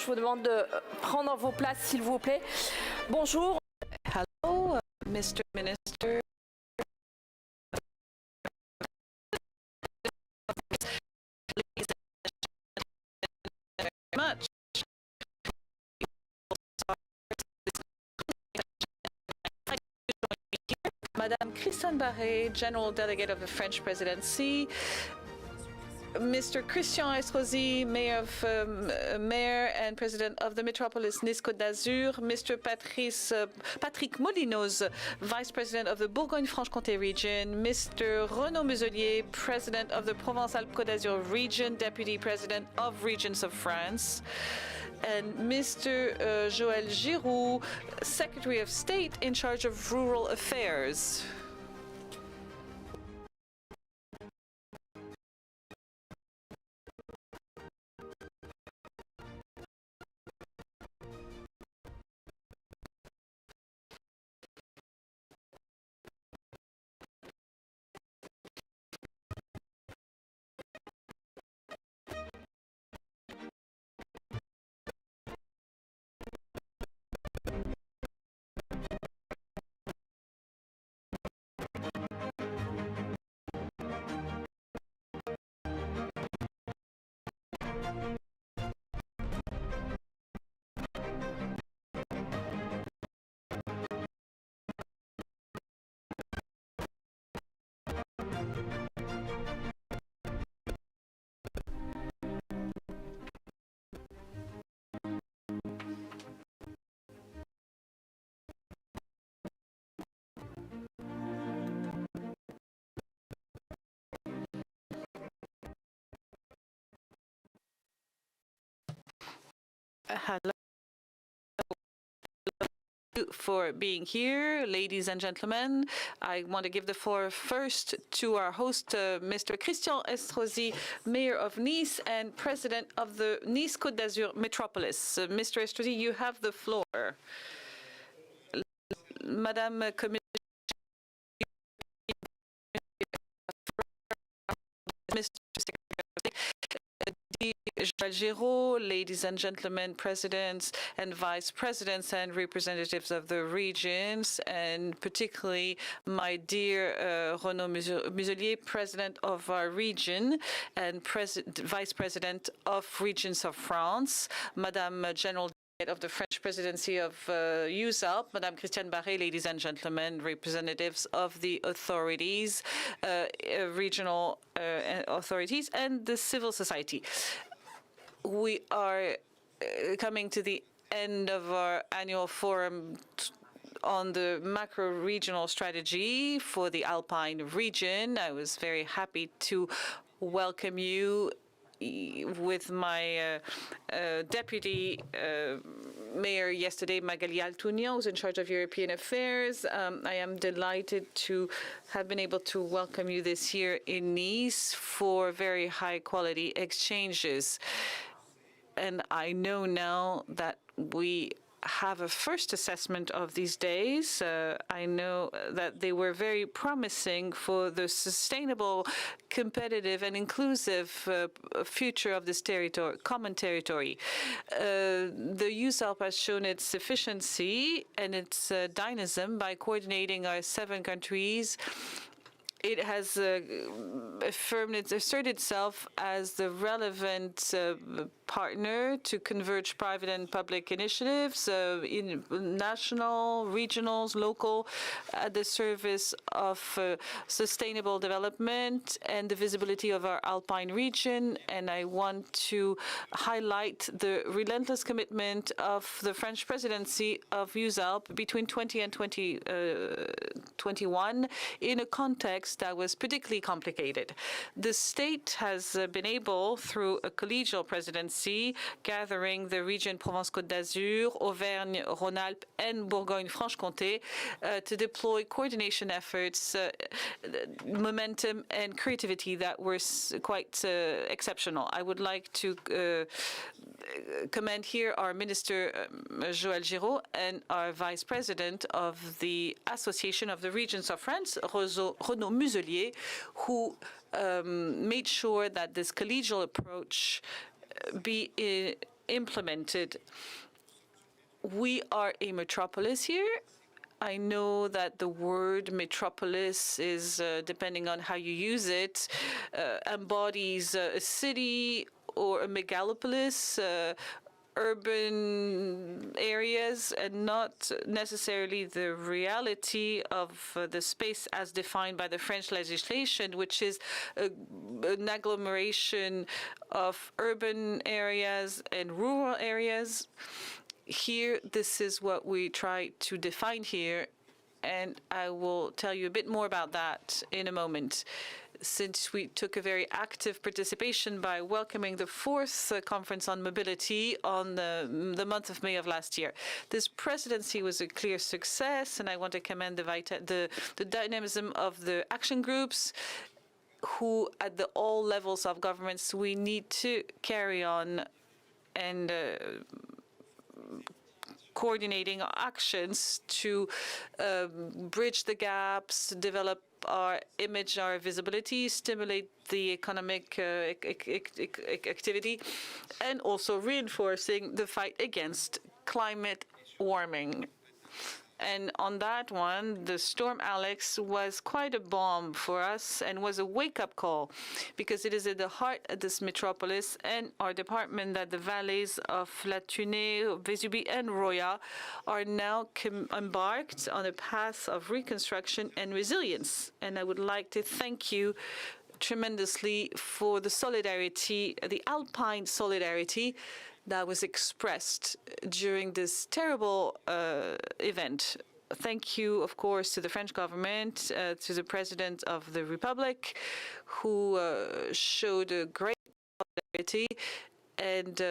Je vous demande de prendre vos places, s'il vous plaît. Bonjour. Hello, Mr. Minister. Much. Madame Christiane Barré, General Delegate of the French Presidency, Mr. Christian Estrosi, Mayor and President of the Metropolis Nice-Côte d'Azur, Mr. Patrick Molinos, Vice President of the Bourgogne-Franche-Comté region, Mr. Renaud Muselier, President of the Provence-Alpes-Côte d'Azur region, Deputy President of Regions of France, and Mr. Joël Giroux, Secretary of State in charge of Rural Affairs. Hello for being here, ladies and gentlemen. I want to give the floor first to our host, Mr. Christian Estrosi, Mayor of Nice and President of the Nice-Côte d'Azur Metropolis. Mr. Estrosi, you have the floor. Madame Commissioner, Mr. Secretary, Joël Giroux, ladies and gentlemen, presidents and vice presidents and representatives of the regions, and particularly my dear Renaud Muselier, president of our region and vice president of Regions of France, Madame General of the French Presidency of EUSALP, Madame Christiane Barré, ladies and gentlemen, representatives of the authorities, regional authorities, and the civil society. We are coming to the end of our annual forum on the macro-regional strategy for the Alpine region. I was very happy to welcome you with my deputy mayor yesterday, Magali Altounian, who's in charge of European affairs. I am delighted to have been able to welcome you this year in Nice for very high quality exchanges. And I know now that we have a first assessment of these days. I know that they were very promising for the sustainable, competitive, and inclusive future of this territory, common territory. The EUSALP has shown its efficiency and its dynamism by coordinating our 7 countries. It has asserted itself as the relevant partner to converge private and public initiatives in national, regionals, local, at the service of sustainable development and the visibility of our Alpine region. And I want to highlight the relentless commitment of the French presidency of EUSALP between 20 and 2021 in a context that was particularly complicated. The state has been able, through a collegial presidency, gathering the region Provence-Côte d'Azur, Auvergne-Rhône-Alpes, and Bourgogne-Franche-Comté, to deploy coordination efforts, momentum, and creativity that were quite exceptional. I would like to commend here our Minister Joël Giroux and our Vice President of the Association of the Regions of France, Renaud Muselier, who made sure that this collegial approach be implemented. We are a metropolis here. I know that the word metropolis is, depending on how you use it, embodies a city or a megalopolis, urban areas, and not necessarily the reality of the space as defined by the French legislation, which is an agglomeration of urban areas and rural areas. Here, this is what we try to define here, and I will tell you a bit more about that in a moment, since we took a very active participation by welcoming the fourth conference on mobility on the month of May of last year. This presidency was a clear success, and I want to commend the dynamism of the action groups, who at all levels of governments we need to carry on and coordinating our actions to bridge the gaps, develop our image, our visibility, stimulate the economic activity, and also reinforcing the fight against climate warming. And on that one, the storm Alex was quite a bomb for us and was a wake-up call, because it is at the heart of this metropolis and our department that the valleys of La Thunée, Vésubie, and Roya are now embarked on a path of reconstruction and resilience. And I would like to thank you tremendously for the solidarity, the Alpine solidarity that was expressed during this terrible event. Thank you, of course, to the French government, to the President of the Republic, who showed a great solidarity, and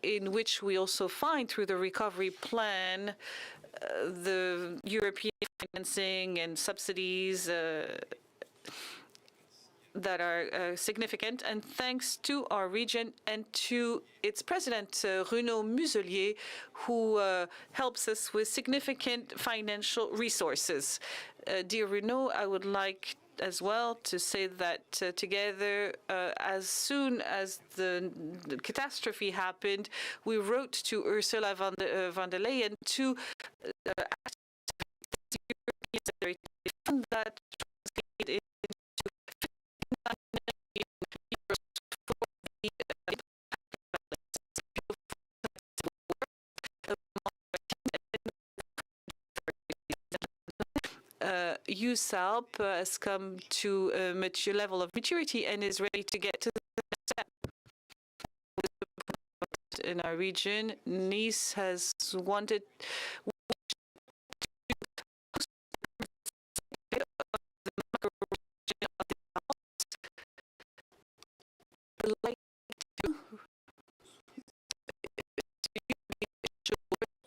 in which we also find, through the recovery plan, the European financing and subsidies that are significant, and thanks to our region and to its president, Renaud Muselier, who helps us with significant financial resources. Dear Renaud, I would like as well to say that together, as soon as the catastrophe happened, we wrote to Ursula von der Leyen to activate the European Solidarity Fund that translated EUSALP has come to a mature level of maturity and is ready to get to the next step. In our region, Nice has wanted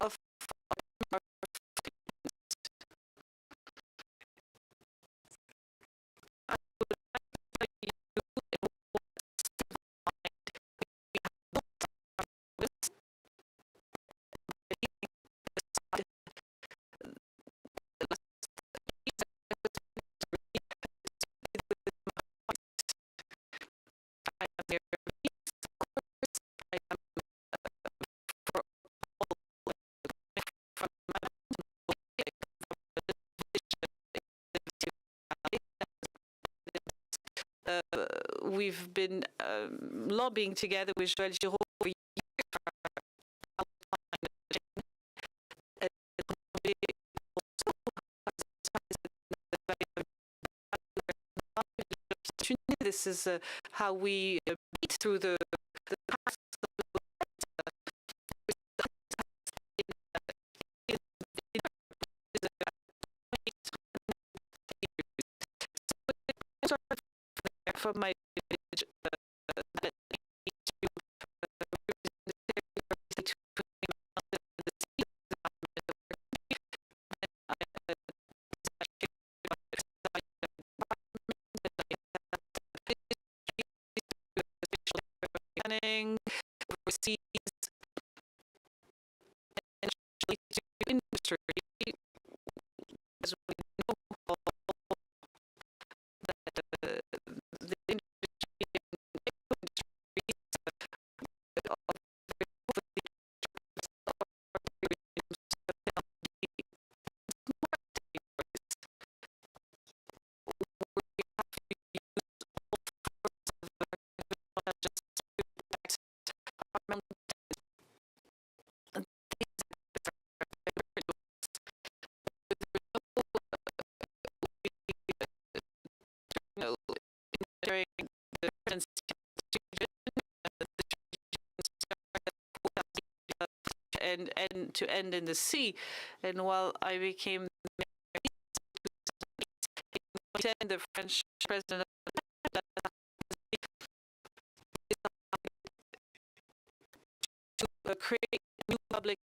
of we've been lobbying together with Joël Giraud for years. This is how we beat through the past. From my planning overseas and industry, as we know that the industry and to end in the sea. And while I became the French president to create new public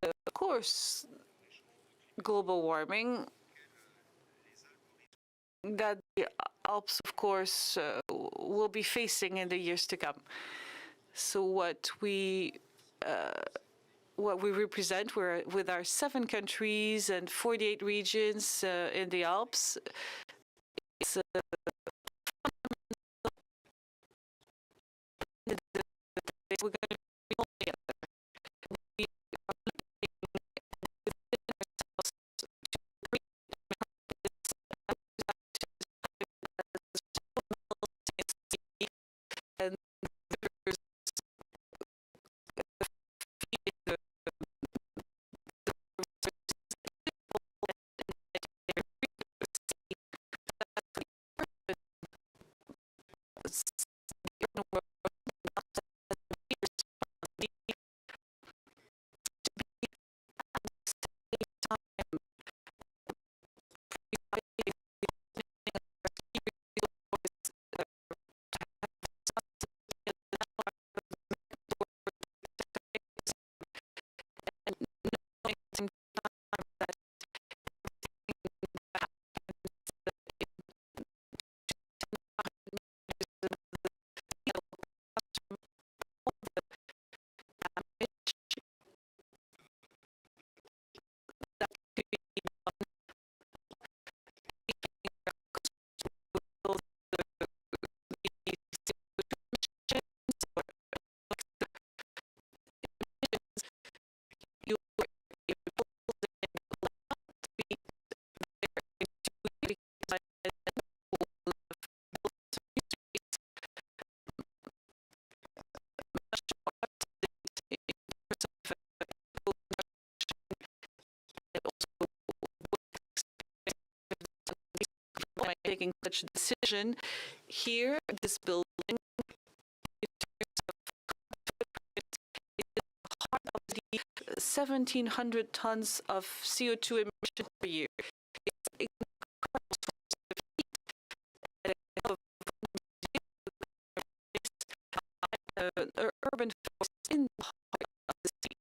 of course, global warming that the Alps, of course, will be facing in the years to come. So what we represent, we're with our 7 countries and 48 regions in the Alps. It's we're going to be all together. We are and taking such a decision here, this building, part of the 1,700 tons of CO2 emission per year. It's incredible source of heat urban forest in the heart of the sea.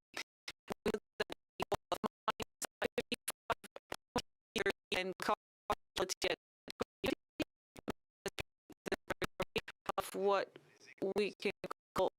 And quality of what we can call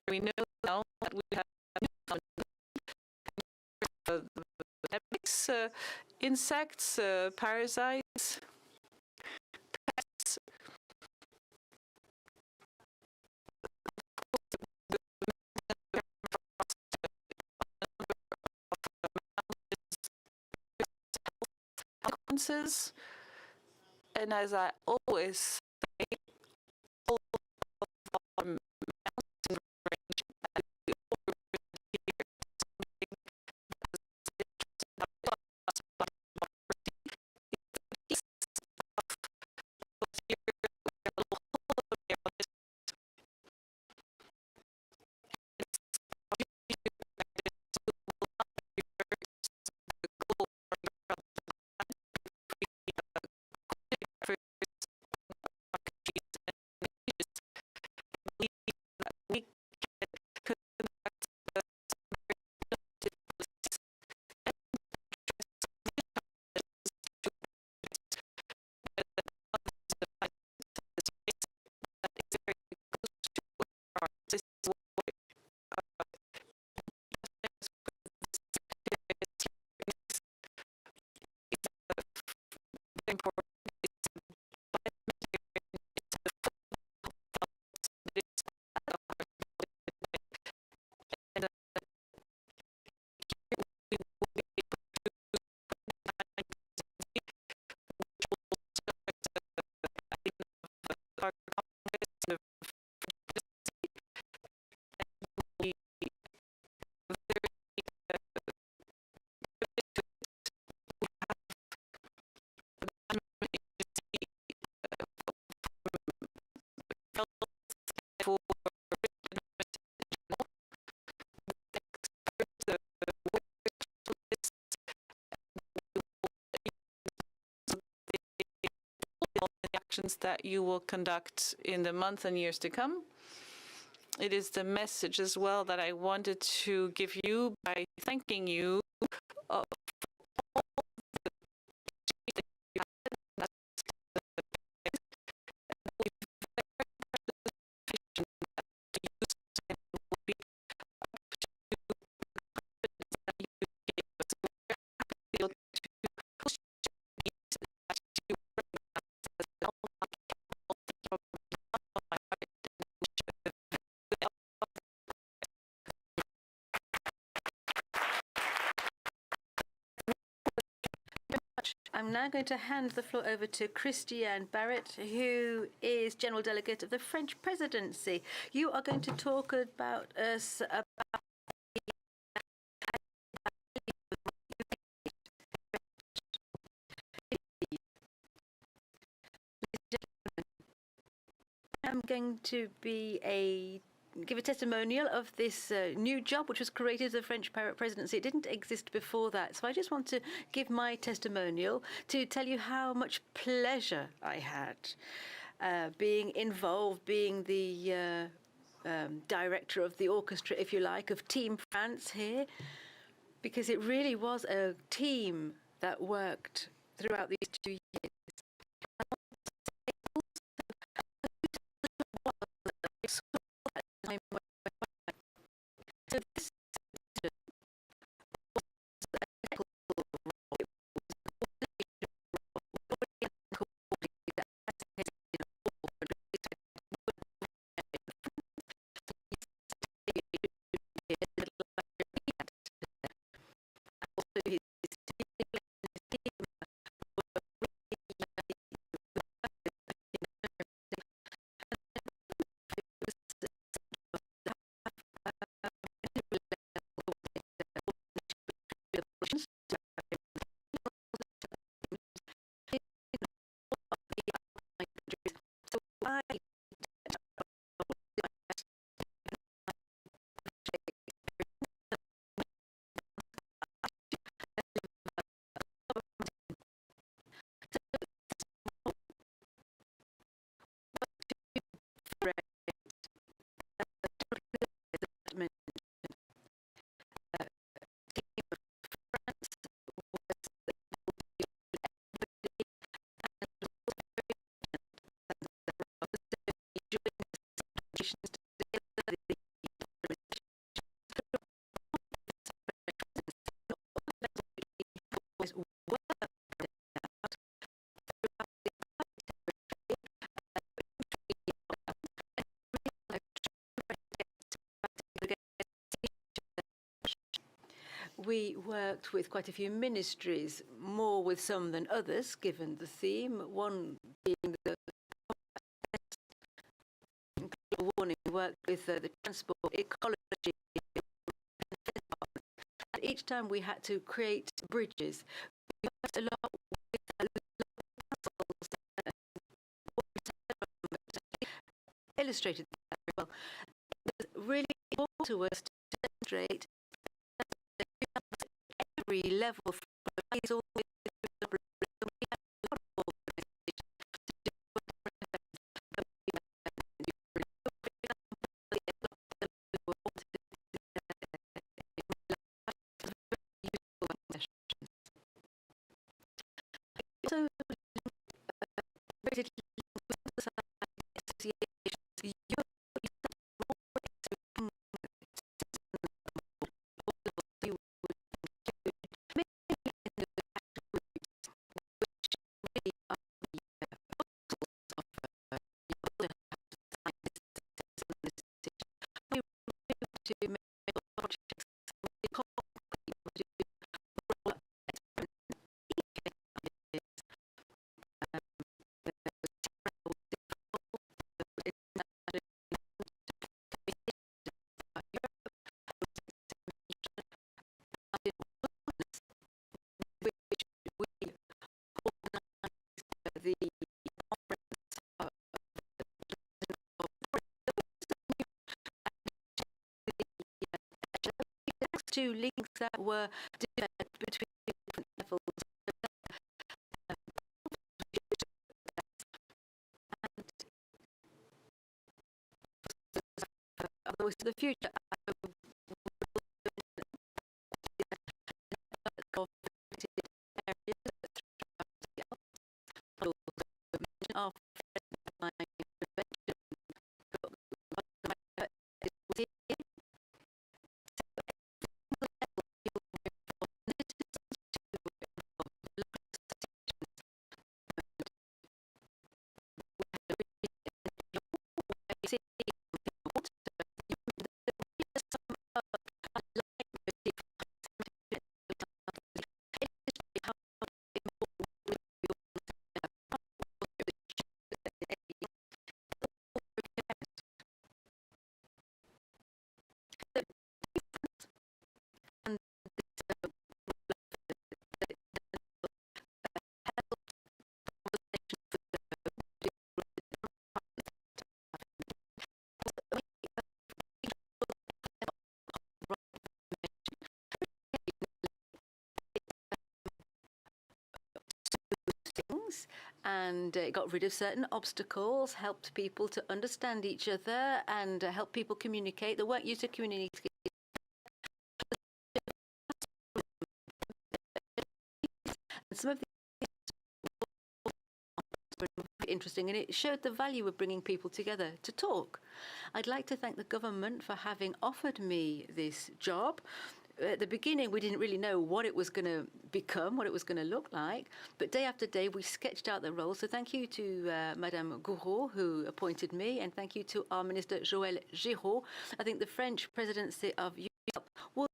we know now that we have insects, parasites, pests. conferences. And as I always say, all of our mountain range and the orbit here is something that is about democracy. It's here, we have a little hole there on this. That you will conduct in the months and years to come. It is the message as well that I wanted to give you by thanking you for all the that you had. I'm now going to hand the floor over to Christiane Barrett, who is General Delegate of the French Presidency. You are going to talk about us about I'm going to give a testimonial of this new job which was created as the French presidency. It didn't exist before that. So I just want to give my testimonial to tell you how much pleasure I had being involved, being the director of the orchestra, if you like, of Team France here, because it really was a team that worked throughout these 2 years. So this We worked with quite a few ministries, more with some than others, given the theme. One being the global warming. We worked with the transport, ecology. And each time we had to create bridges. We worked a lot with illustrated that very well. It was really important to us to demonstrate every level from all the way two links that were developed between different levels. Otherwise, to the future, and it got rid of certain obstacles, helped people to understand each other, and helped people communicate. They weren't used to communicating. And some of these were interesting, and it showed the value of bringing people together to talk. I'd like to thank the government for having offered me this job. At the beginning, we didn't really know what it was going to become, what it was going to look like. But day after day, we sketched out the role. So thank you to Madame Gouraud, who appointed me, and thank you to our Minister Joël Giraud. I think the French presidency of EUSALP will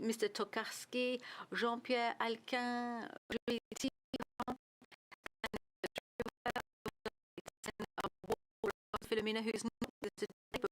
Mr. Tokarski, Jean-Pierre Alpin, Philomena, who's not today, but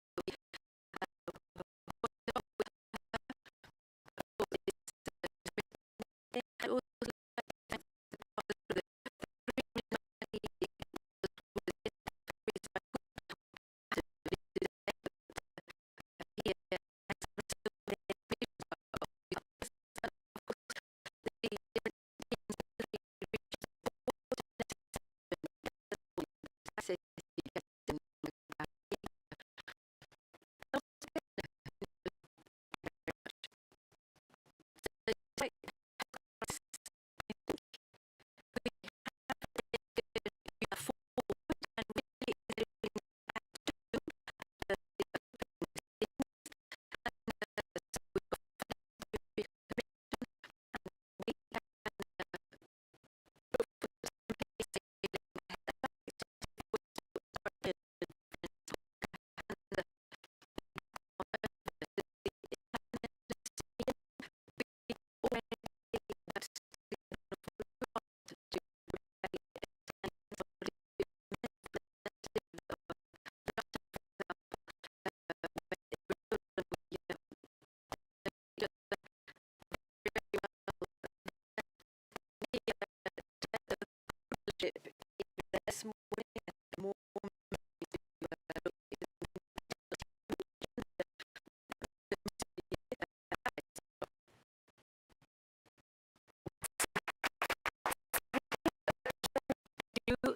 you.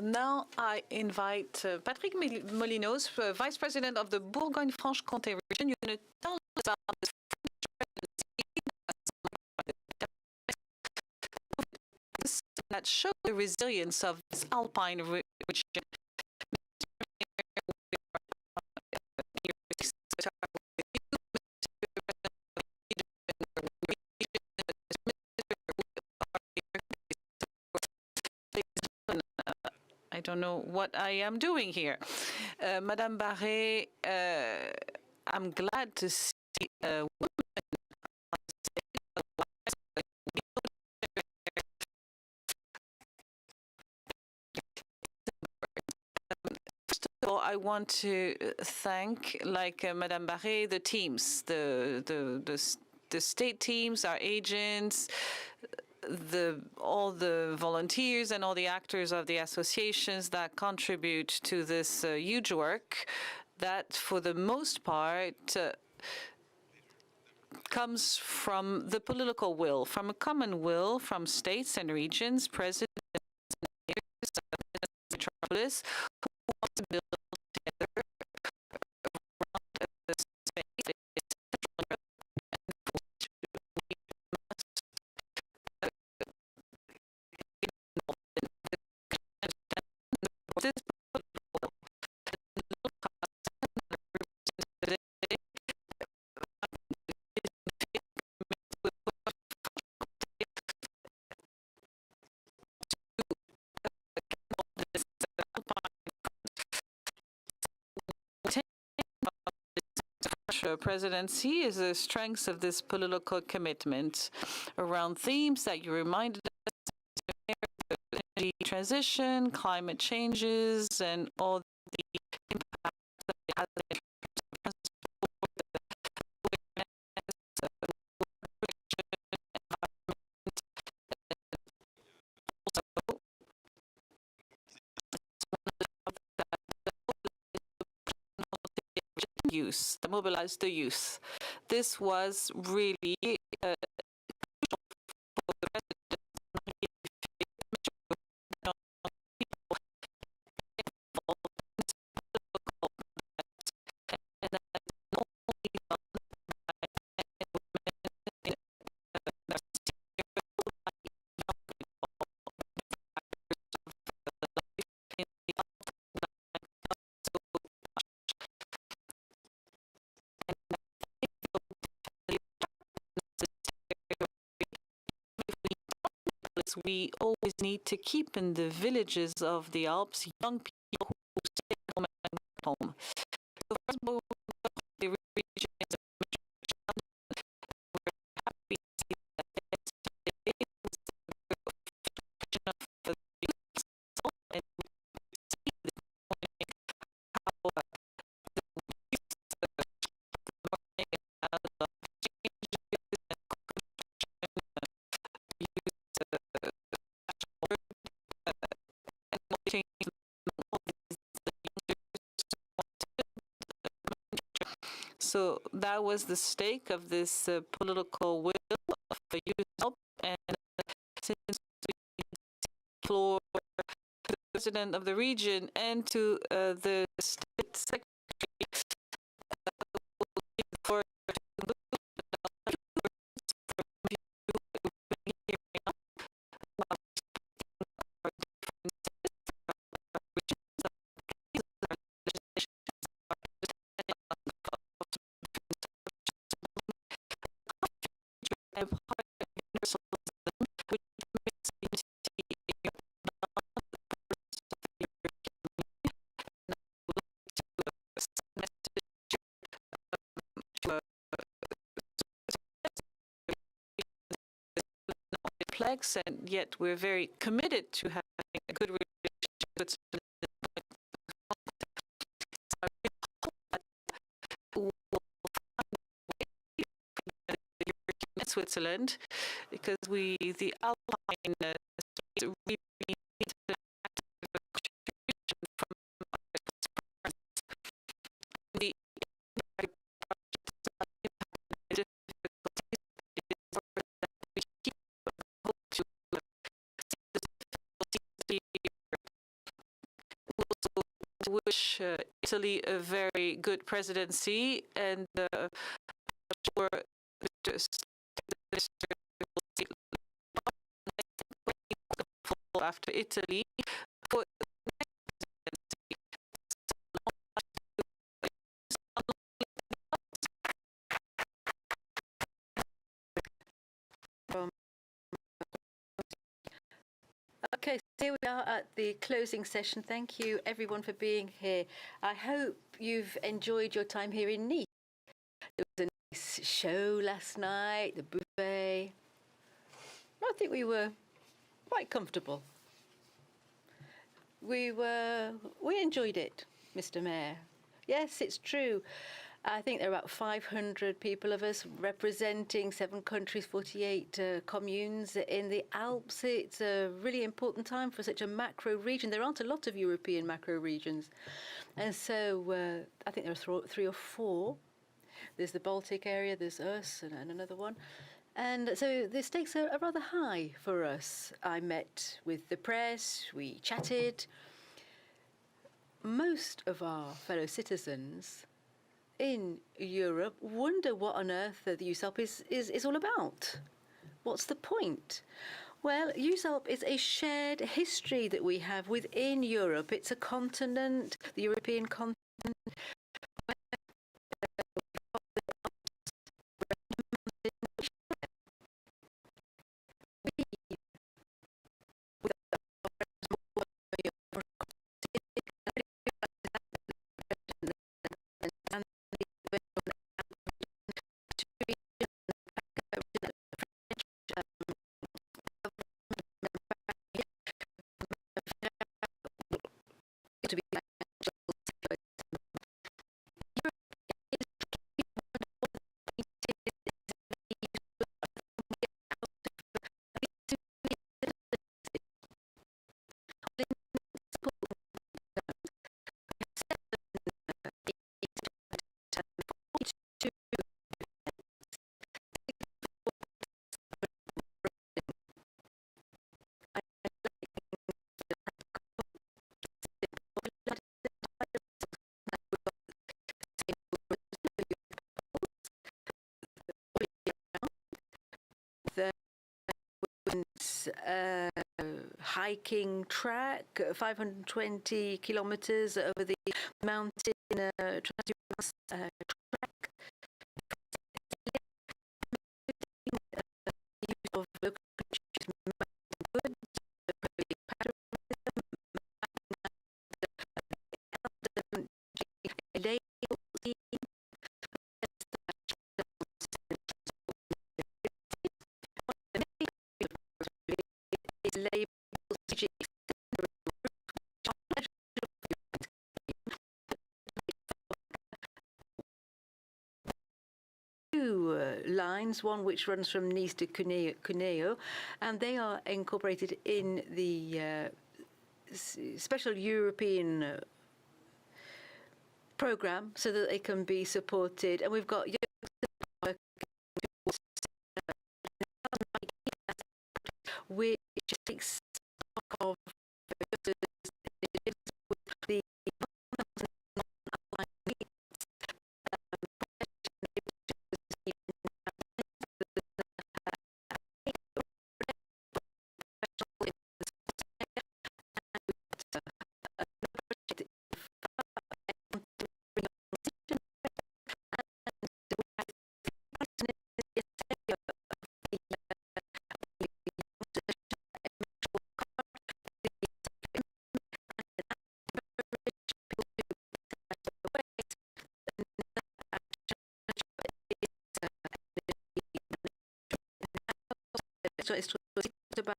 Now I invite Patrick Molinos, Vice President of the Bourgogne-Franche-Comté region. You're going to tell us about this that shows the resilience of this Alpine region. I don't know what I am doing here. Madame Barré, I'm glad to see a woman on stage. First of all, I want to thank, like Madame Barré, the teams, the state teams, our agents, all the volunteers and all the actors of the associations that contribute to this huge work that, for the most part, comes from the political will, from a common will from states and regions, presidents and mayors of the metropolis, who want to build together around a space that is Central Europe, and for which we must this presidency is the strength of this political commitment around themes that you reminded us: energy transition, climate changes, and all the impacts that it has in terms of transport, youth, that mobilized the youth. This was really for the president, and that not only we always need to keep in the villages of the Alps young people who stay at home and work at home. So first of all, the region is a major challenge. We're happy to see that yesterday was the reflection of the youth, and we see this morning how the youth learning about the changes and so that was the stake of this political will of the EUSALP, and since we floor to the president of the region and to the state secretary for complex, and yet we're very committed to having a good relationship with Switzerland, because the Alpine states really need an active contribution from the wish Italy a very good presidency, and sure Mr. Minister will see after Italy for Okay, so here we are at the closing session. Thank you, everyone, for being here. I hope you've enjoyed your time here in Nice. There was a nice show last night, the buffet. I think we were quite comfortable. We enjoyed it, Mr. Mayor. Yes, it's true. I think there are about 500 people of us representing 7 countries, 48 communes in the Alps. It's a really important time for such a macro region. There aren't a lot of European macro regions. And so I think there are 3 or 4. There's the Baltic area, there's us, and another one. And so the stakes are rather high for us. I met with the press, we chatted. Most of our fellow citizens in Europe wonder what on earth the EUSALP is all about. What's the point? Well, EUSALP is a shared history that we have within Europe. It's a continent, the European continent. Hiking track, 520 kilometers over the mountain track. Of local lines, one which runs from Nice to Cuneo, and they are incorporated in the special European program so that they can be supported. And we've got which takes stock of the so it's about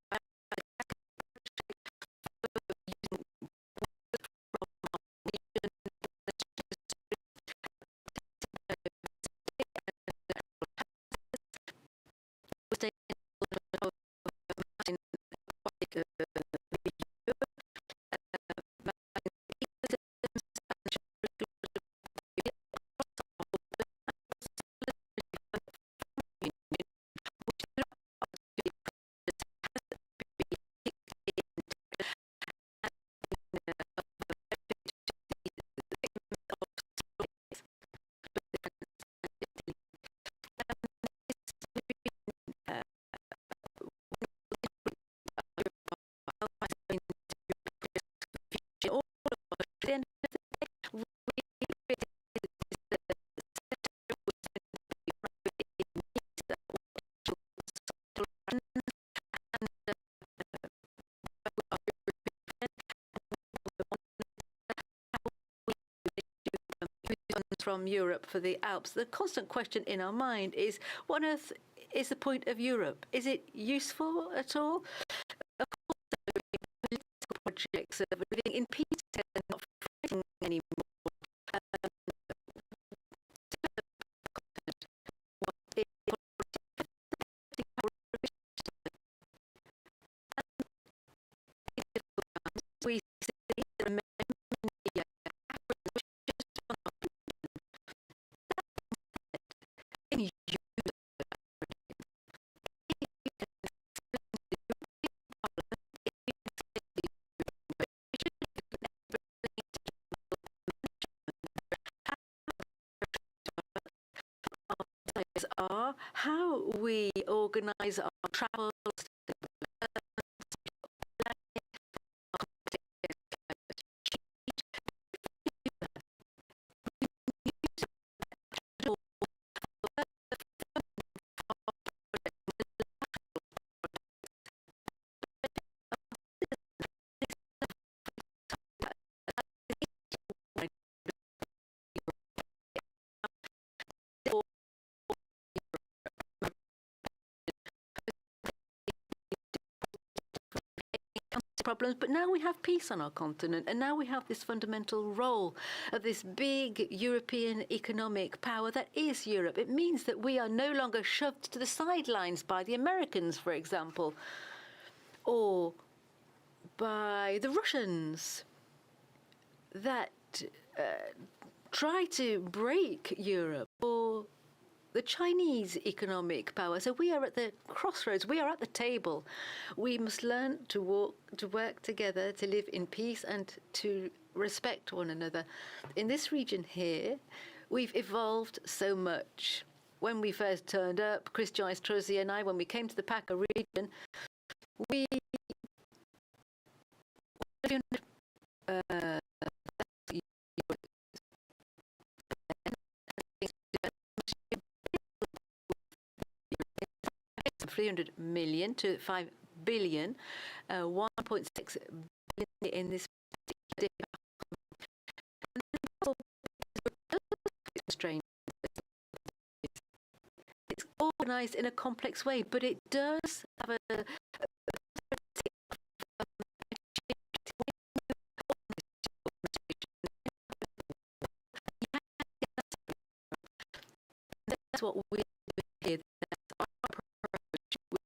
from Europe for the Alps. The constant question in our mind is, what on earth is the point of Europe? Is it useful at all? Of course, there are political projects of living in peace and not fighting anymore. We see there are many in are how we organize our travels. Problems, but now we have peace on our continent, and now we have this fundamental role of this big European economic power that is Europe. It means that we are no longer shoved to the sidelines by the Americans, for example, or by the Russians that try to break Europe, or the Chinese economic power. So we are at the crossroads. We are at the table. We must learn to work together, to live in peace and to respect one another. In this region here, we've evolved so much. When we first turned up, Christian Estrosi and I, when we came to the PACA region, we $300 million to $5 billion, 1.6 billion in this strain. It's organized in a complex way, but it does have a that's what we do here. That's our approach with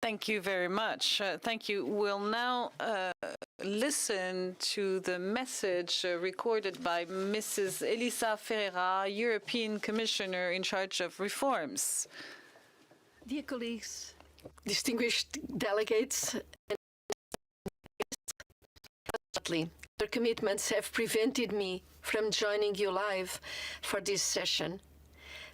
Thank you very much. Thank you. We'll now listen to the message recorded by Mrs. Elisa Ferreira, European Commissioner in charge of reforms. Dear colleagues, distinguished delegates, their commitments have prevented me from joining you live for this session.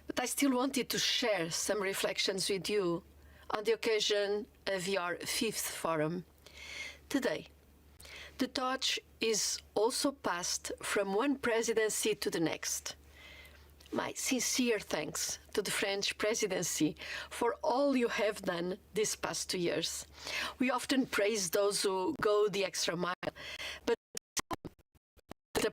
But I still wanted to share some reflections with you on the occasion of your 5th forum. Today, the torch is also passed from one presidency to the next. My sincere thanks to the French presidency for all you have done these past 2 years. We often praise those who go the extra mile, but the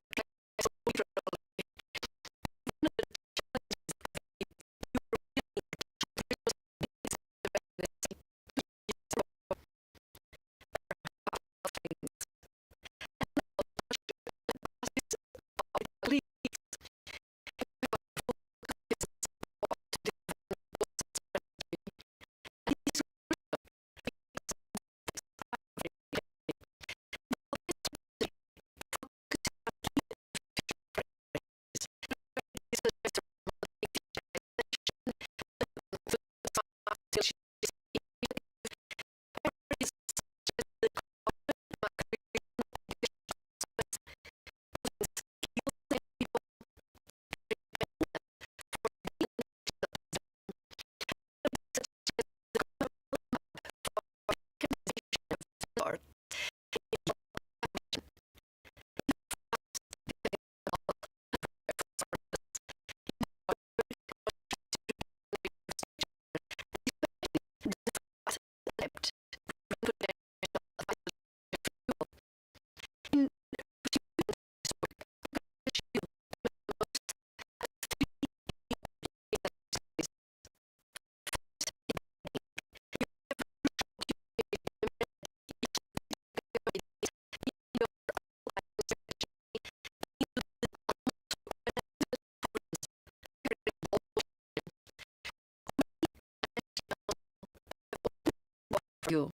you.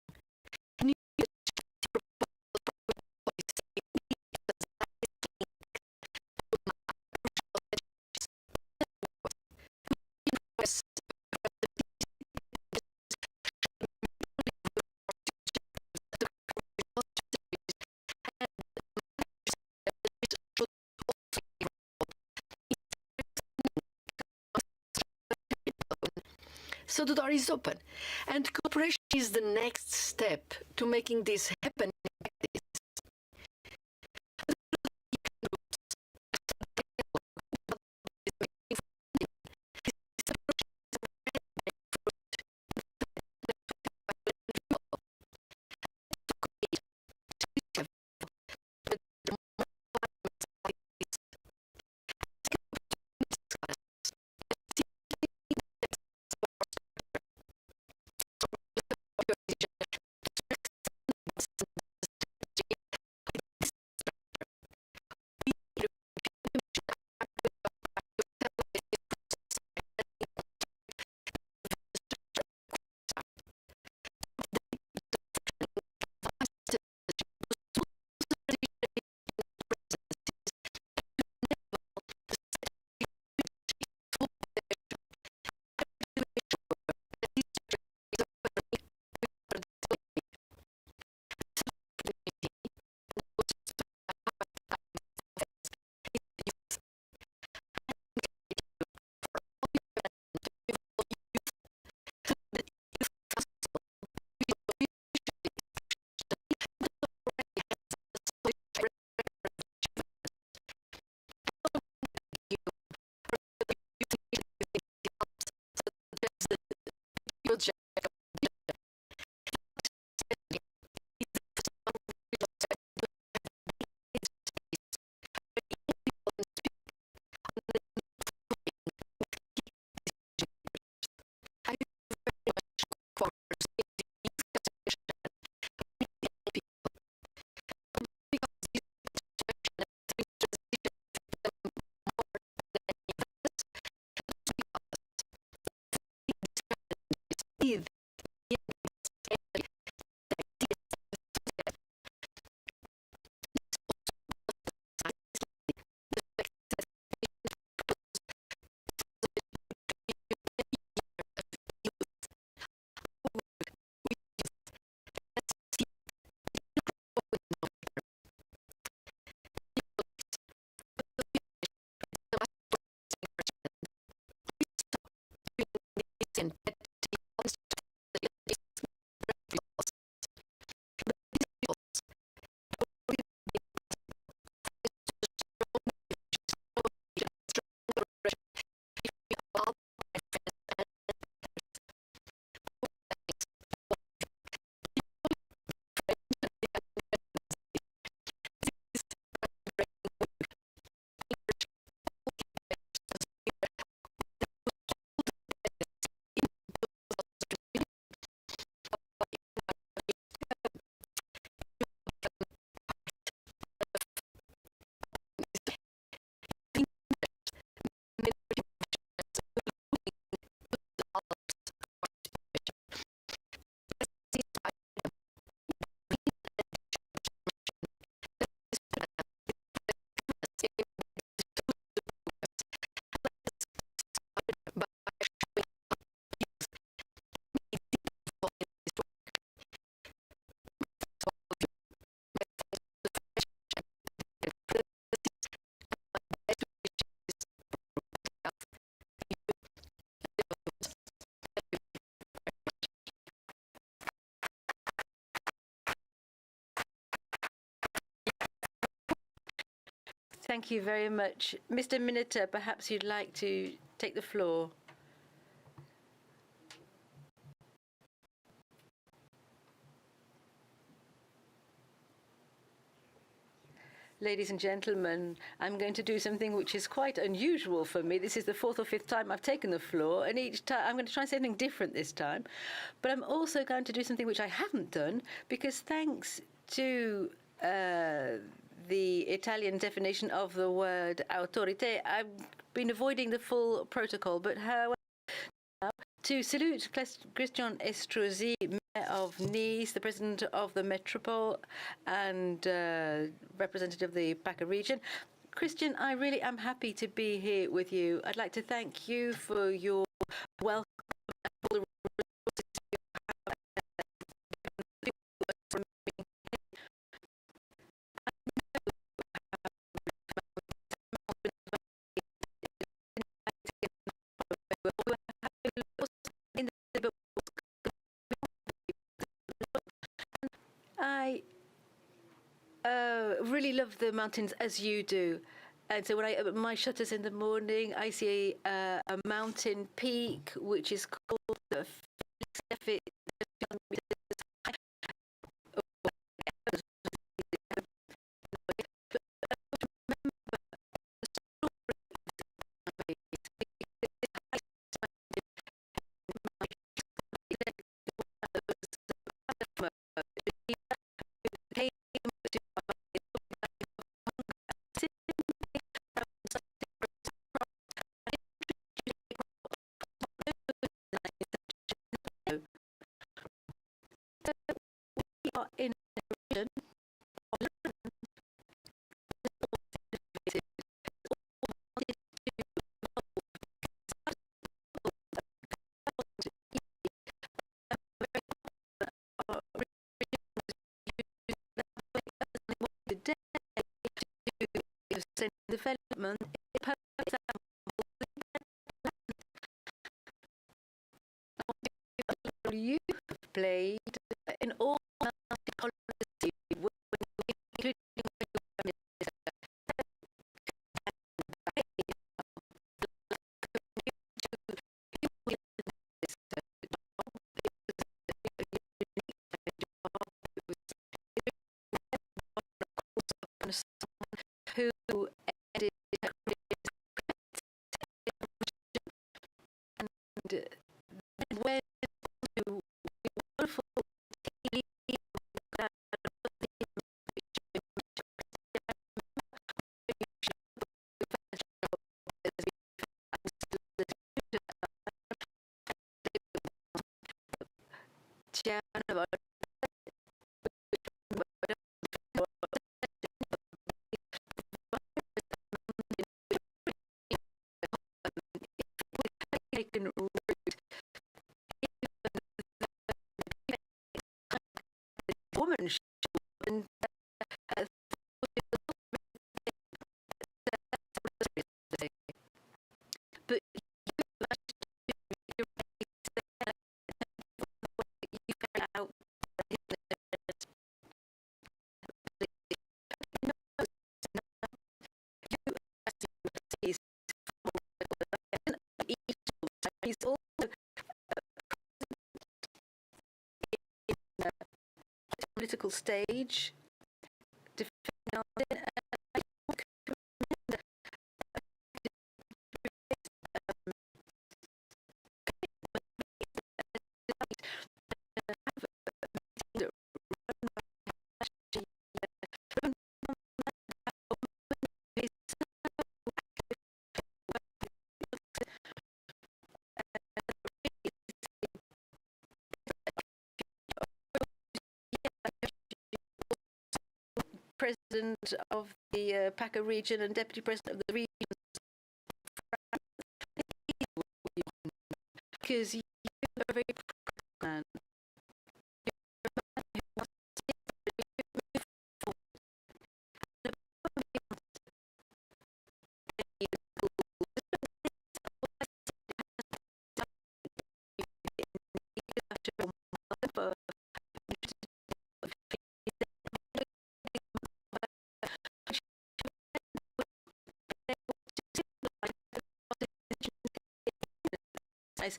So the door is open, and cooperation is the next step to making this happen. and Thank you very much. Mr. Miniter, perhaps you'd like to take the floor. Ladies and gentlemen, I'm going to do something which is quite unusual for me. This is the fourth or fifth time I've taken the floor, and each time I'm going to try something different this time. But I'm also going to do something which I haven't done, because thanks to the Italian definition of the word autorité, I've been avoiding the full protocol. But however, to salute Christian Estrosi, Mayor of Nice, the President of the Metropole, and representative of the PACA region. Christian, I really am happy to be here with you. I'd like to thank you for your welcome and all the resources you have from me. I really love the mountains as you do. And so when I open my shutters in the morning, I see a mountain peak, which is called the in addition, today to development you have played in all policy, including who ended and when you wonderful taken root. Woman and but you managed to political stage, defending it. President of the PACA region and Deputy President of the region, because you are a very proud man. Nice.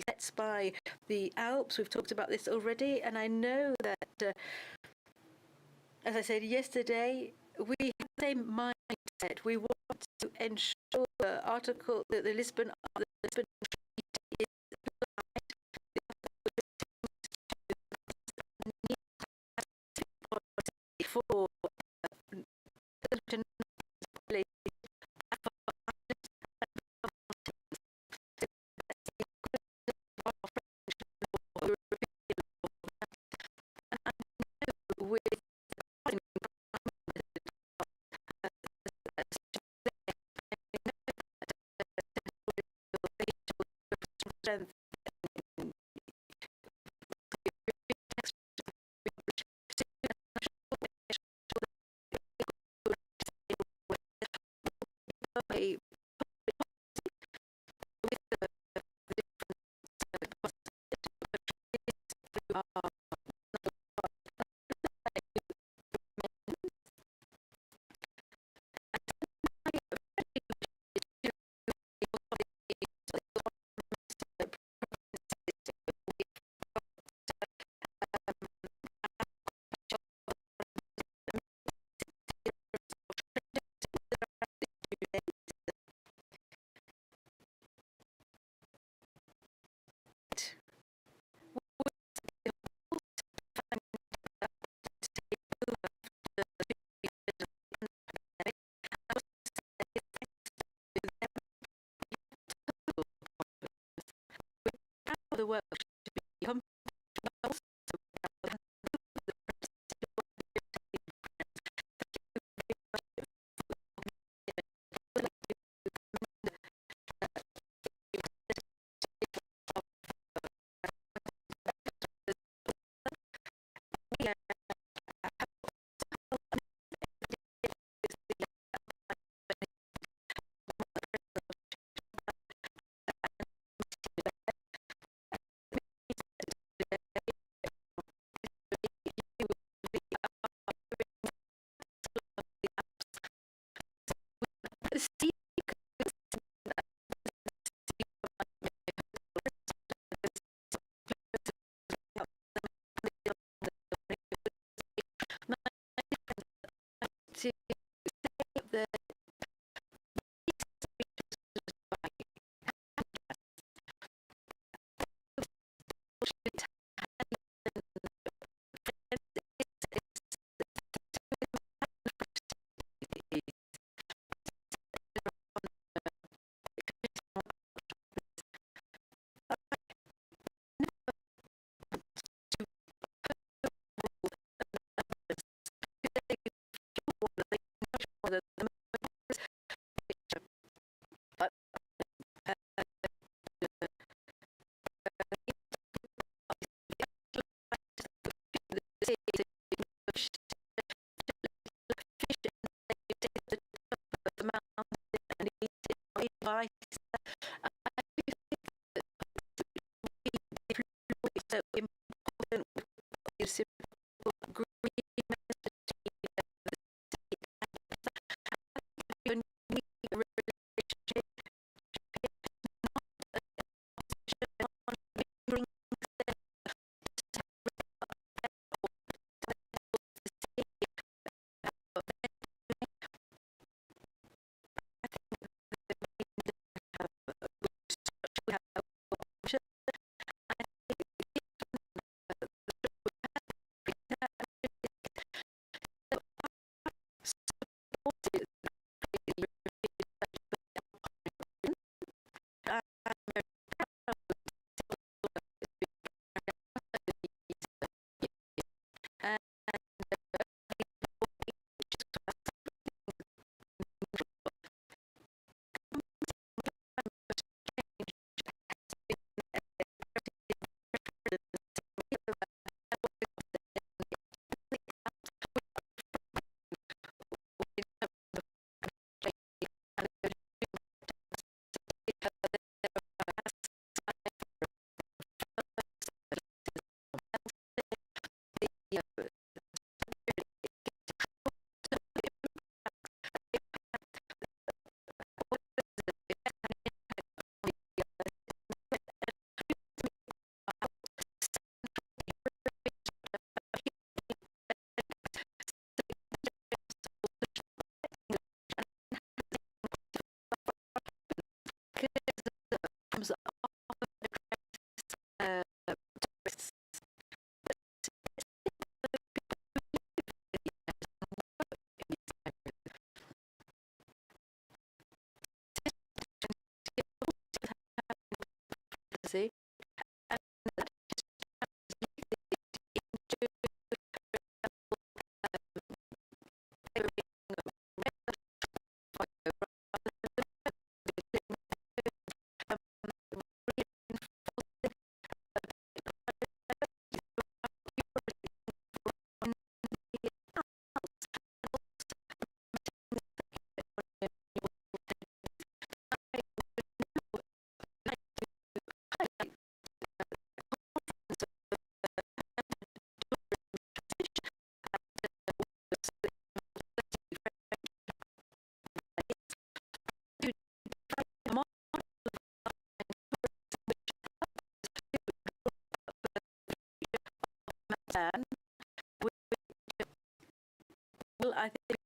Sets by the Alps. We've talked about this already, and I know that, as I said yesterday, we have the same mindset. We want to ensure the Lisbon Treaty is applied for strength. The work should be Vice. I do think that it's so important with simple agreements between a relationship brings see. Well, I think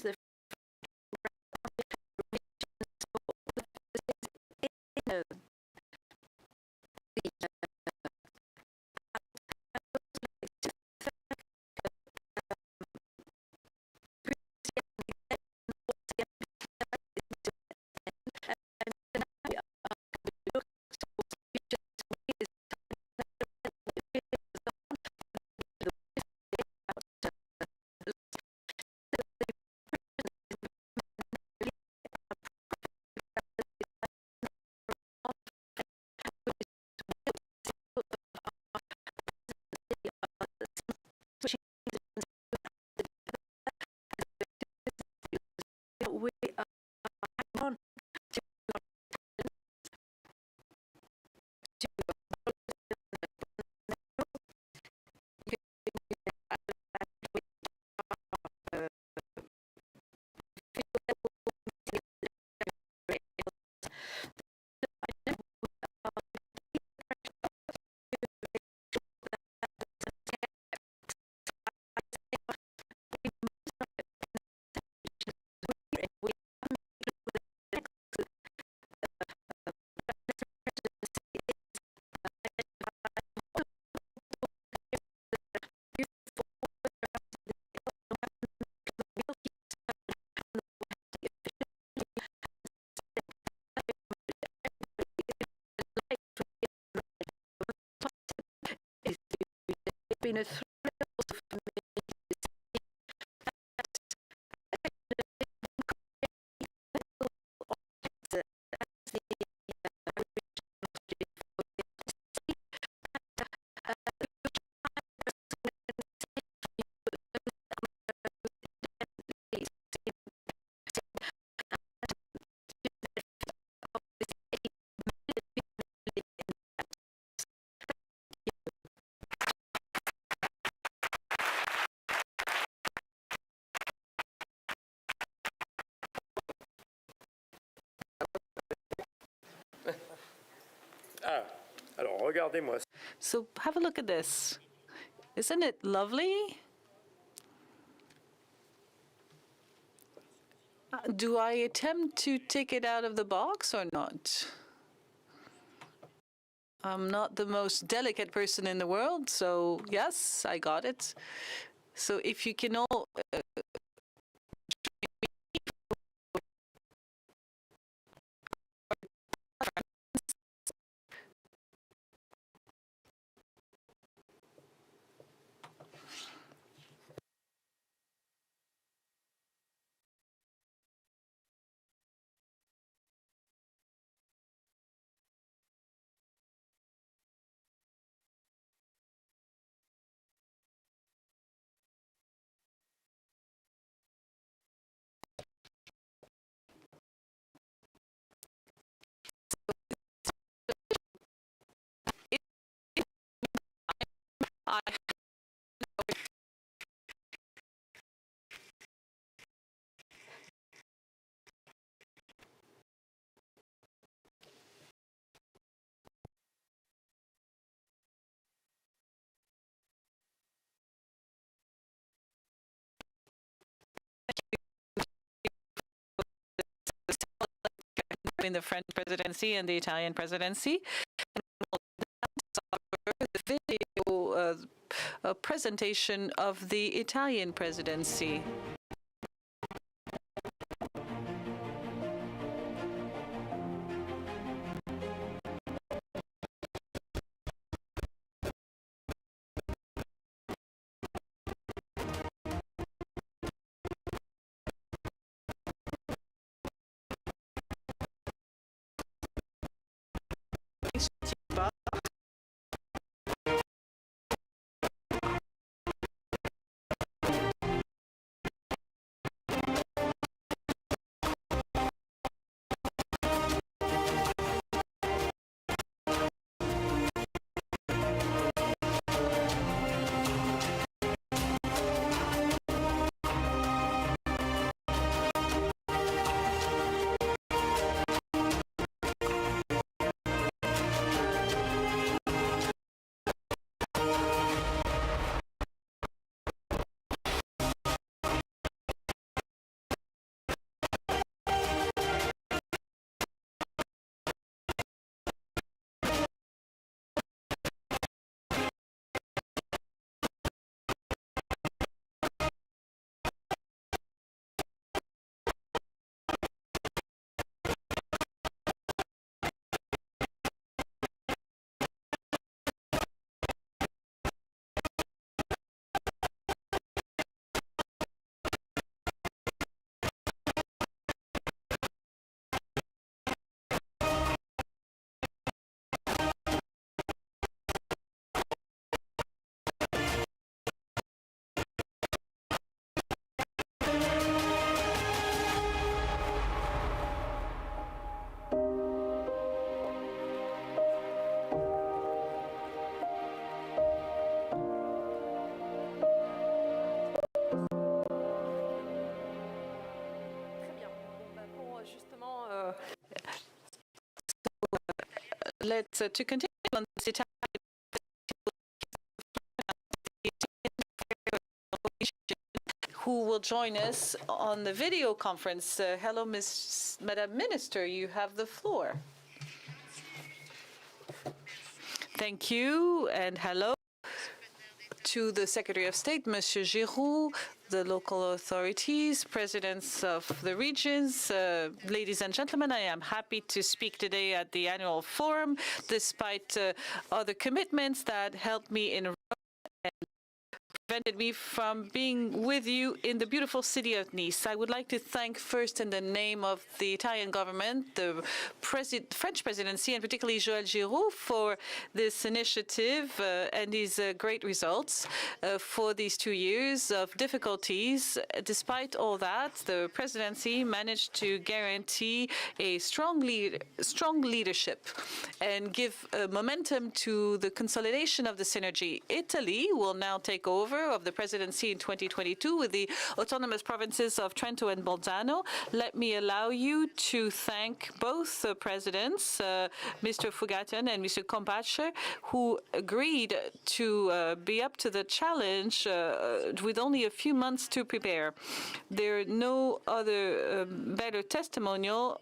the we are on been a thrill for me Ah, alors regardez-moi. So have a look at this. Isn't it lovely? Do I attempt to take it out of the box or not? I'm not the most delicate person in the world, so yes, I got it. So if you can all I in the French presidency and the Italian presidency. The video presentation of the Italian presidency. to continue on this Italian who will join us on the video conference. Hello, Madam Minister, you have the floor. Thank you, and hello to the Secretary of State, Monsieur Giroux, the local authorities, presidents of the regions, ladies and gentlemen. I am happy to speak today at the annual forum, despite other commitments that helped me in Rome and prevented me from being with you in the beautiful city of Nice. I would like to thank first in the name of the Italian government, the French presidency, and particularly Joël Giraud for this initiative and these great results for these 2 years of difficulties. Despite all that, the presidency managed to guarantee a strong leadership and give momentum to the consolidation of the synergy. Italy will now take over of the presidency in 2022 with the autonomous provinces of Trento and Bolzano. Let me allow you to thank both presidents, Mr. Fugatian and Mr. Kompatscher, who agreed to be up to the challenge with only a few months to prepare. There are no other better testimonial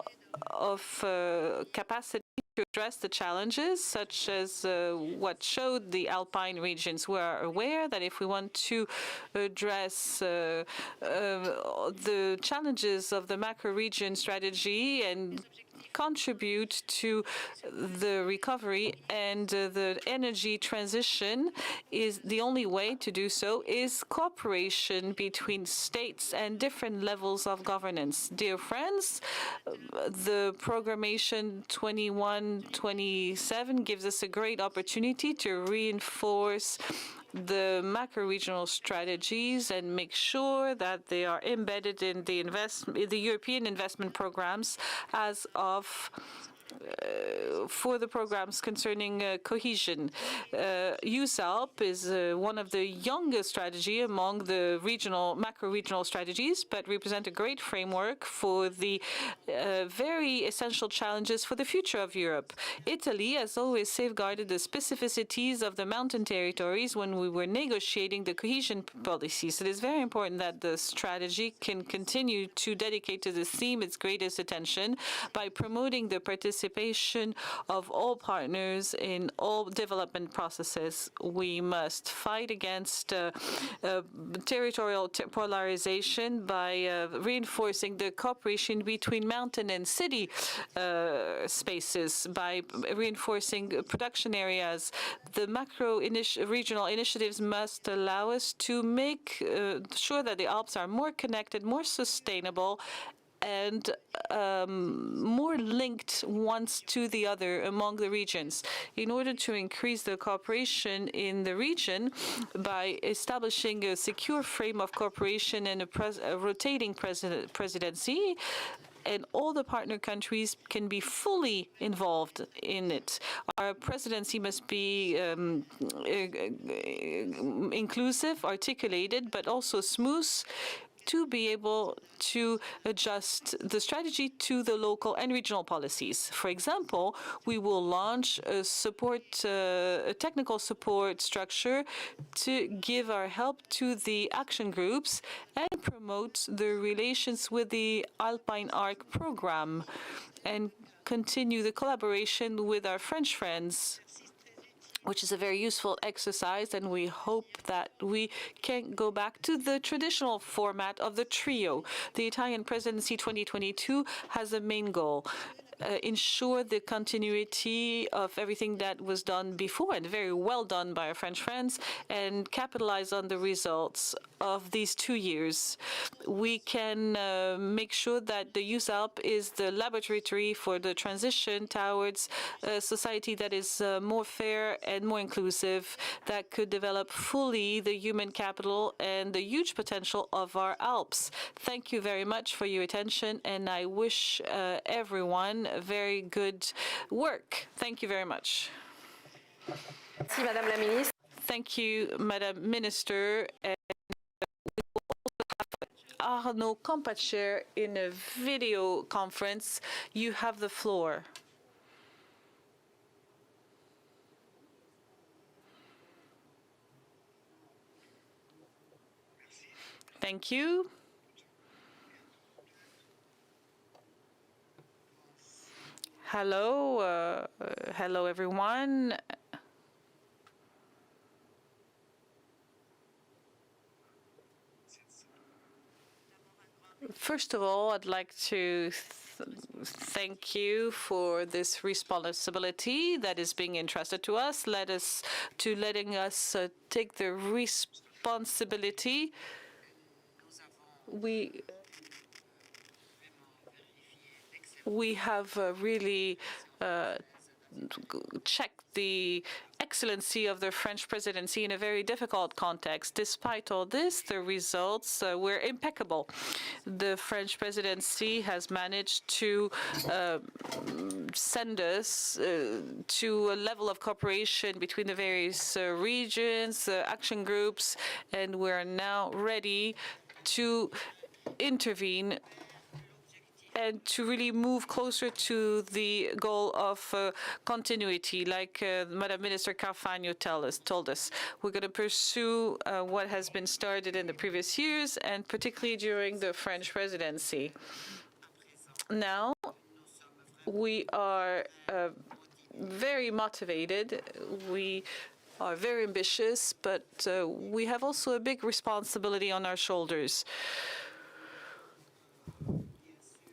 of capacity to address the challenges, such as what showed the Alpine regions. We are aware that if we want to address the challenges of the macro-region strategy and contribute to the recovery and the energy transition, is the only way to do so is cooperation between states and different levels of governance. Dear friends, the programmation 21-27 gives us a great opportunity to reinforce the macro-regional strategies and make sure that they are embedded in the European investment programs as of for the programs concerning cohesion. EUSALP is one of the youngest strategy among the macro-regional strategies, but represent a great framework for the very essential challenges for the future of Europe. Italy has always safeguarded the specificities of the mountain territories when we were negotiating the cohesion policies. It is very important that the strategy can continue to dedicate to this theme its greatest attention by promoting the participation of all partners in all development processes. We must fight against territorial polarization by reinforcing the cooperation between mountain and city spaces, by reinforcing production areas. The macro-regional initiatives must allow us to make sure that the Alps are more connected, more sustainable, and more linked ones to the other among the regions. In order to increase the cooperation in the region by establishing a secure frame of cooperation and a rotating presidency, and all the partner countries can be fully involved in it. Our presidency must be inclusive, articulated, but also smooth, to be able to adjust the strategy to the local and regional policies. For example, we will launch a technical support structure to give our help to the action groups and promote the relations with the ALPINE ARC program and continue the collaboration with our French friends, which is a very useful exercise, and we hope that we can go back to the traditional format of the trio. The Italian presidency 2022 has a main goal: ensure the continuity of everything that was done before, and very well done by our French friends, and capitalize on the results of these 2 years. We can make sure that the EUSALP is the laboratory for the transition towards a society that is more fair and more inclusive, that could develop fully the human capital and the huge potential of our Alps. Thank you very much for your attention, and I wish everyone very good work. Thank you very much. Merci, Madame la Ministre. Thank you, Madam Minister. And we will also have Arnaud Kompatscher in a video conference. You have the floor. Thank you. Hello, hello everyone. First of all, I'd like to thank you for this responsibility that is being entrusted to us. Letting us take the responsibility. We have really checked the excellency of the French presidency in a very difficult context. Despite all this, the results were impeccable. The French presidency has managed to send us to a level of cooperation between the various regions, action groups, and we're now ready to intervene and to really move closer to the goal of continuity, like Madam Minister Carfagno told us. We're going to pursue what has been started in the previous years, and particularly during the French presidency. Now, we are very motivated. We are very ambitious, but we have also a big responsibility on our shoulders.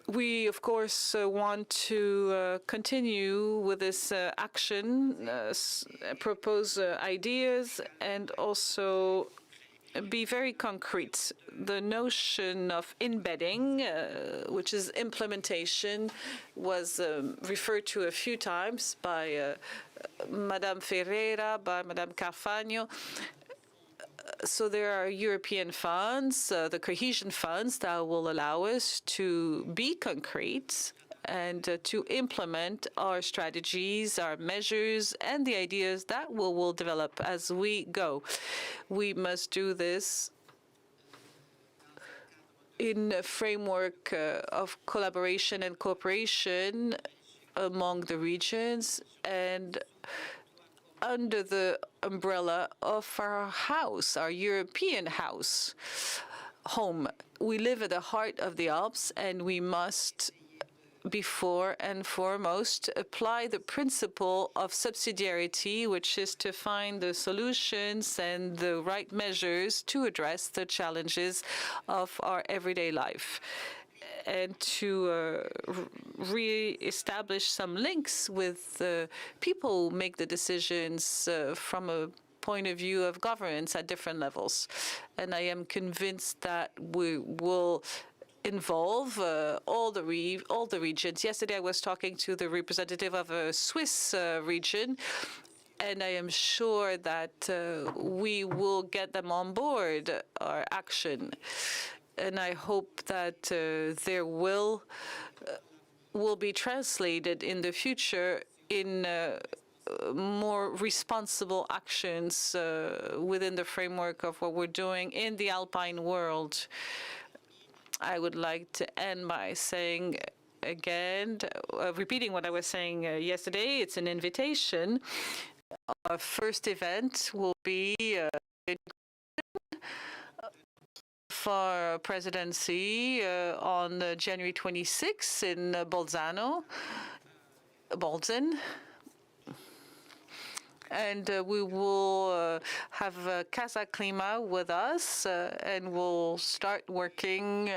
We, of course, want to continue with this action, propose ideas, and also be very concrete. The notion of embedding, which is implementation, was referred to a few times by Madame Ferreira, by Madame Carfagno. So there are European funds, the cohesion funds, that will allow us to be concrete and to implement our strategies, our measures, and the ideas that we will develop as we go. We must do this in a framework of collaboration and cooperation among the regions and under the umbrella of our house, our European home. We live at the heart of the Alps, and we must, before and foremost, apply the principle of subsidiarity, which is to find the solutions and the right measures to address the challenges of our everyday life, and to re-establish some links with people who make the decisions from a point of view of governance at different levels. And I am convinced that we will involve all the regions. Yesterday, I was talking to the representative of a Swiss region, and I am sure that we will get them on board our action. And I hope that there will be translated in the future in more responsible actions within the framework of what we're doing in the Alpine world. I would like to end by saying again, repeating what I was saying yesterday, it's an invitation. Our first event will be for presidency on January 26th in Bolzano. And we will have Casa Clima with us, and we'll start working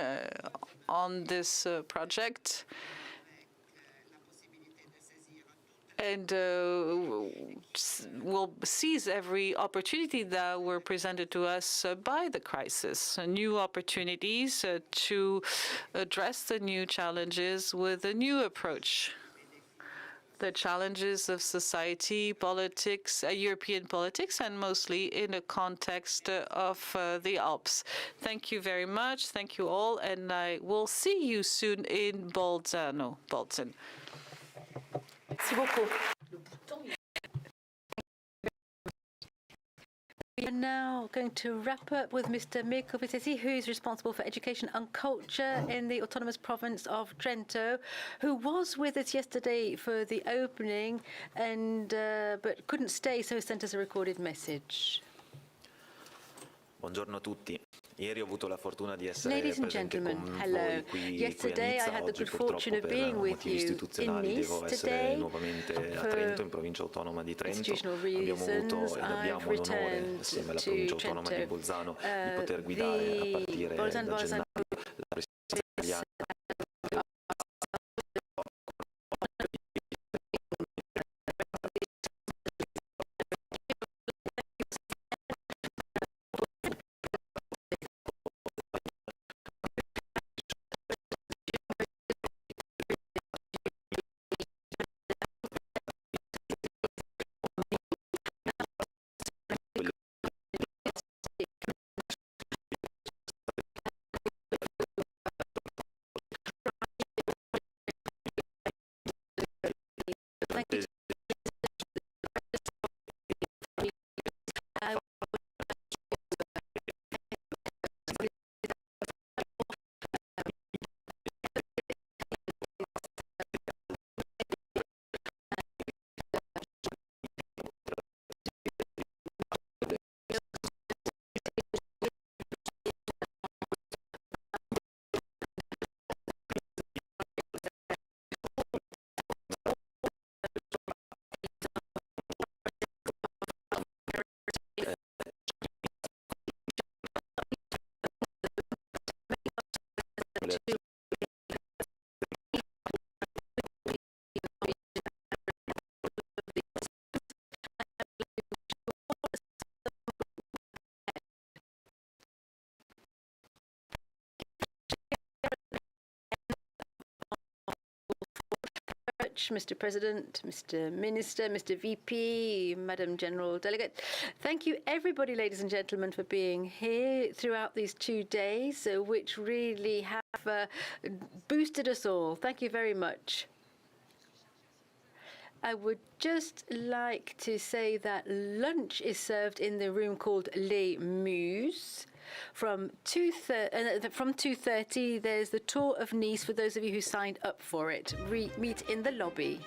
on this project. And we'll seize every opportunity that were presented to us by the crisis, new opportunities to address the new challenges with a new approach. The challenges of society, politics, European politics, and mostly in a context of the Alps. Thank you very much. Thank you all, and I will see you soon in Bolzano. Merci beaucoup. We are now going to wrap up with Mr. Mirko Vitesi, who is responsible for education and culture in the autonomous province of Trento, who was with us yesterday for the opening, and but couldn't stay, so he sent us a recorded message. Buongiorno a tutti. Ieri ho avuto la fortuna di essere Ladies and presente gentlemen, con hello. voi qui a Yesterday I Nizza. had the Oggi good fortune purtroppo of per being with motivi you in istituzionali Nice devo essere today. nuovamente a For Trento, in provincia autonoma di Trento. institutional Abbiamo avuto reasons, ed I've abbiamo l'onore, returned assieme alla to provincia autonoma di Trento. Bolzano, di poter guidare a partire da gennaio la presidenza italiana. Mr. President, Mr. Minister, Mr. VP, Madam General Delegate. Thank you, everybody, ladies and gentlemen, for being here throughout these 2 days, which really have boosted us all. Thank you very much. I would just like to say that lunch is served in the room called Les Muses. From 2:30, there's the tour of Nice for those of you who signed up for it. Meet in the lobby.